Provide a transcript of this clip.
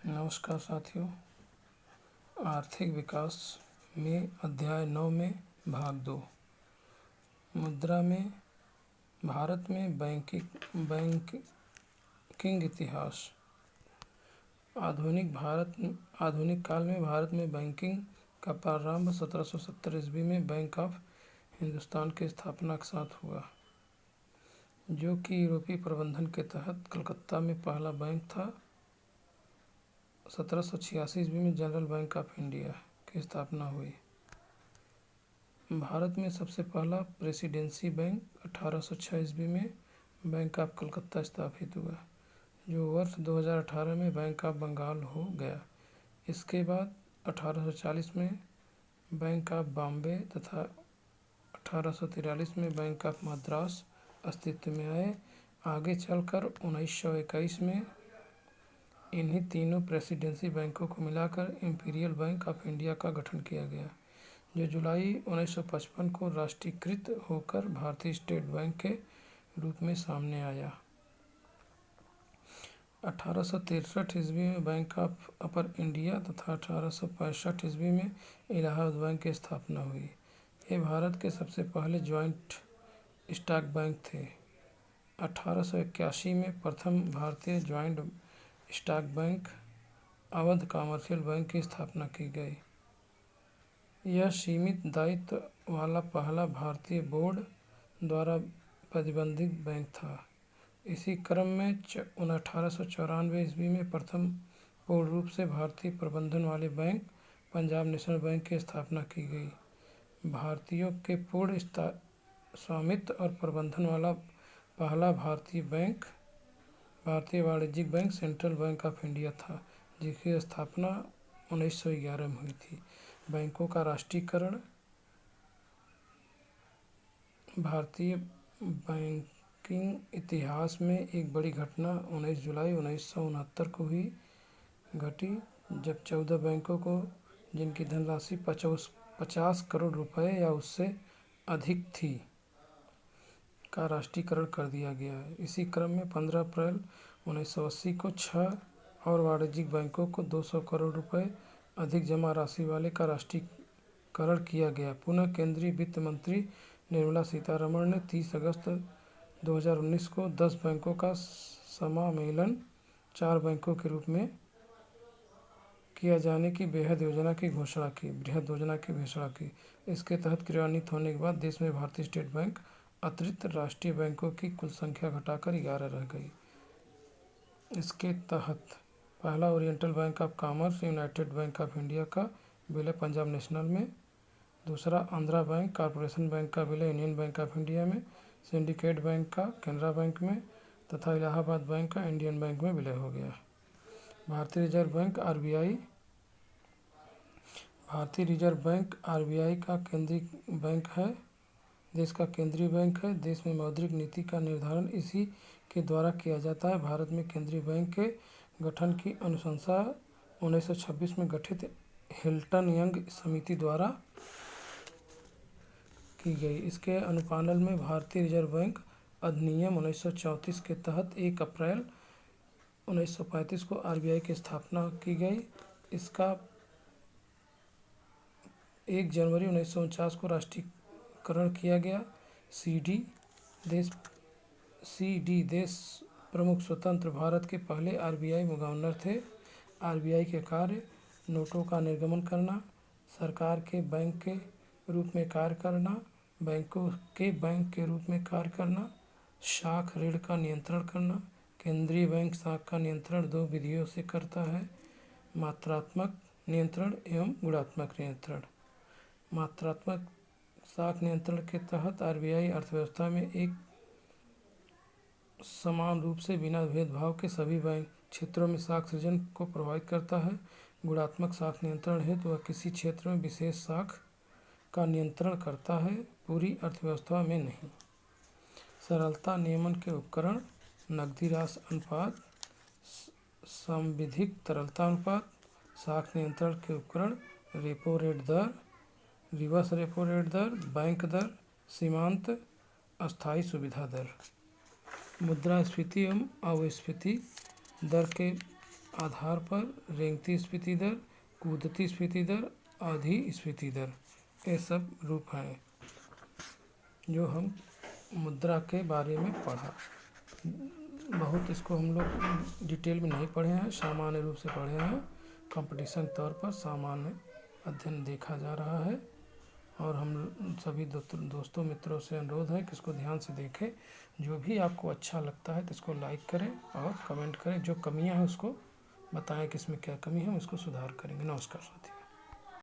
नमस्कार साथियों। आर्थिक विकास में अध्याय 9 में भाग 2। मुद्रा में भारत में बैंकिंग इतिहास। आधुनिक काल में भारत में बैंकिंग का प्रारंभ 1770 ईस्वी में बैंक ऑफ हिंदुस्तान की स्थापना के साथ हुआ, जो कि यूरोपीय प्रबंधन के तहत कलकत्ता में पहला बैंक था। 1786 ईस्वी में जनरल बैंक ऑफ इंडिया की स्थापना हुई। भारत में सबसे पहला प्रेसिडेंसी बैंक 1806 ईस्वी में बैंक ऑफ कलकत्ता स्थापित हुआ, जो वर्ष 2018 में बैंक ऑफ बंगाल हो गया। इसके बाद 1840 में बैंक ऑफ बॉम्बे तथा 1843 में बैंक ऑफ मद्रास अस्तित्व में आए। आगे चलकर 1921 में इन्हीं तीनों प्रेसिडेंसी बैंकों को मिलाकर इंपीरियल बैंक ऑफ इंडिया का गठन किया गया, जो जुलाई 1955 को राष्ट्रीयकृत होकर भारतीय स्टेट बैंक के रूप में सामने आया। 1863 ईस्वी में बैंक ऑफ अपर इंडिया तथा 1865 ईस्वी में इलाहाबाद बैंक की स्थापना हुई। ये भारत के सबसे पहले ज्वाइंट स्टॉक बैंक थे। 1881 में प्रथम भारतीय joint stock bank Awadh commercial bank की स्थापना की गई। यह सीमित दायित्व वाला पहला भारतीय बोर्ड द्वारा प्रतिबंधित बैंक था। इसी क्रम में 1894 ईस्वी में प्रथम पूर्ण रूप से भारतीय प्रबंधन वाले बैंक पंजाब नेशनल बैंक की स्थापना की गई। भारतीयों के पूर्ण स्वामित्व और प्रबंधन वाला पहला भारतीय वाणिज्यिक bank central bank of India था, जिसकी स्थापना 1911 में हुई थी। बैंकों का राष्ट्रीयकरण। भारतीय बैंकिंग इतिहास में एक बड़ी घटना 19 जुलाई 1969 को घटी, जब 14 बैंकों को, जिनकी धनराशि 50 करोड़ रुपए या उससे अधिक थी, का राष्ट्रीयकरण कर दिया गया। इसी क्रम में 15 अप्रैल 1980 को 6 और वाणिज्यिक बैंकों को 200 करोड़ रुपए अधिक जमा राशि वाले का राष्ट्रीयकरण किया गया। पुनः केंद्रीय वित्त मंत्री निर्मला सीतारमण ने 30 अगस्त 2019 को 10 बैंकों का समामेलन 4 बैंकों के रूप में किया जाने की बृहद योजना की घोषणा की। इसके तहत क्रियान्वित होने के बाद देश में भारतीय स्टेट बैंक अतिरिक्त राष्ट्रीय बैंकों की कुल संख्या घटाकर 11 रह गई। इसके तहत पहला oriental bank of commerce United bank of India का विलय पंजाब नेशनल में, दूसरा आंध्रा बैंक कॉर्पोरेशन बैंक का विलय यूनियन बैंक ऑफ इंडिया में, सिंडिकेट बैंक का कैनरा बैंक में तथा इलाहाबाद बैंक का इंडियन बैंक में विलय हो गया। भारतीय रिजर्व बैंक आरबीआई का केंद्रीय बैंक है, देश का केंद्रीय बैंक है। देश में मौद्रिक नीति का निर्धारण इसी के द्वारा किया जाता है। भारत में केंद्रीय बैंक के गठन की अनुशंसा 1926 में गठित हिल्टन यंग समिति द्वारा की गई। इसके अनुपालन में भारतीय रिजर्व बैंक अधिनियम 1934 के तहत 1 अप्रैल 1935 को आरबीआई की स्थापना की गई। इसका 1 जनवरी 1949 को राष्ट्रीयकरण किया गया। सीडी देश प्रमुख स्वतंत्र भारत के पहले आरबीआई गवर्नर थे। आरबीआई के कार्य नोटों का निर्गमन करना, सरकार के बैंक के रूप में कार्य करना, बैंकों के बैंक के रूप में कार्य करना, शाख ऋण का नियंत्रण करना। केंद्रीय बैंक शाख का नियंत्रण 2 विधियों से करता है: मात्रात्मक नियंत्रण एवं गुणात्मक नियंत्रण। मात्रात्मक शाख नियंत्रण के तहत आरबीआई अर्थव्यवस्था में एक समान रूप से बिना भेदभाव के सभी बैंक क्षेत्रों में शाख सृजन को प्रभावित करता है। गुणात्मक शाख नियंत्रण हेतु वह किसी क्षेत्र में विशेष शाख का नियंत्रण करता है, पूरी अर्थव्यवस्था में नहीं। सरलता नियमन के उपकरण: नकदी राशि अनुपात, संविधिक तरलता अनुपात। शाख नियंत्रण के उपकरण: रेपो रेट दर, रिवर्स रेपो रेट दर, बैंक दर, सीमांत, अस्थायी सुविधा दर। मुद्रास्फीति एवं अपस्फीति दर के आधार पर रेंगती स्फीति दर, कूदती स्फीति दर, आधी स्फीति दर, ये सब रूप हैं जो हम मुद्रा के बारे में पढ़ा। बहुत इसको हम लोग डिटेल में नहीं पढ़े हैं, सामान्य रूप से पढ़े हैं। कंपटीशन तौर पर सामान्य अध्ययन देखा जा रहा है और हम सभी दोस्तों मित्रों से अनुरोध है कि इसको ध्यान से देखें। जो भी आपको अच्छा लगता है तो इसको लाइक करें और कमेंट करें। जो कमियां हैं उसको बताएं कि इसमें क्या कमी है, हम इसको सुधार करेंगे। नमस्कार साथियों।